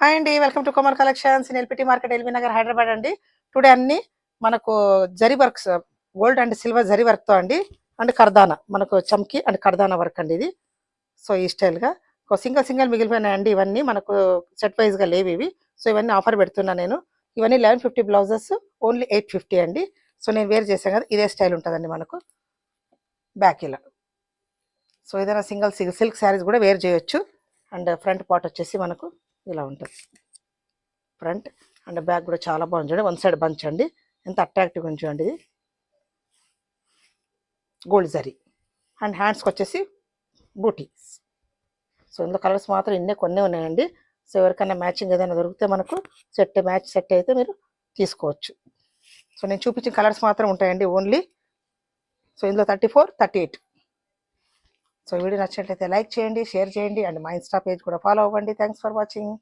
Hi అండి. Welcome to Kumar collections in LPT market, LB Nagar, Hyderabad అండి. Today అన్ని మనకు zari works, gold and silver zari వర్క్తో అండి. అండ్ కర్దానా, మనకు చమ్కి అండ్ కర్దానా వర్క్ అండి ఇది. సో ఈ స్టైల్గా సింగిల్ సింగిల్ మిగిలిపోయినాయండి. ఇవన్నీ మనకు సెట్ వైజ్గా లేవు ఇవి. సో ఇవన్నీ ఆఫర్ పెడుతున్నా నేను. ఇవన్నీ 1150 బ్లౌజెస్, ఓన్లీ 850 అండి. సో నేను వేర్ చేశాను కదా, ఇదే స్టైల్ ఉంటుందండి మనకు. బ్యాక్ ఇలా. సో ఏదైనా సింగిల్ సిల్క్ శారీస్ కూడా వేర్ చేయొచ్చు. అండ్ ఫ్రంట్ పార్ట్ వచ్చేసి మనకు ఇలా ఉంటుంది. ఫ్రంట్ అండ్ బ్యాక్ కూడా చాలా బాగుంది చూడండి. వన్ సైడ్ బంచ్ అండి, ఎంత అట్రాక్టివ్గా ఉంది చూడండి. ఇది గోల్డ్ జరీ. అండ్ హ్యాండ్స్కి వచ్చేసి బూటీ. సో ఇందులో కలర్స్ మాత్రం కొన్ని ఉన్నాయండి. సో ఎవరికైనా మ్యాచింగ్ ఏదైనా దొరికితే మనకు సెట్ అయితే మీరు తీసుకోవచ్చు. సో నేను చూపించిన కలర్స్ మాత్రం ఉంటాయండి ఓన్లీ. సో ఇందులో 34, 38. సో వీడియో నచ్చినట్లయితే లైక్ చేయండి, షేర్ చేయండి, అండ్ మా ఇన్స్టా పేజ్ కూడా ఫాలో అవ్వండి. Thanks for watching.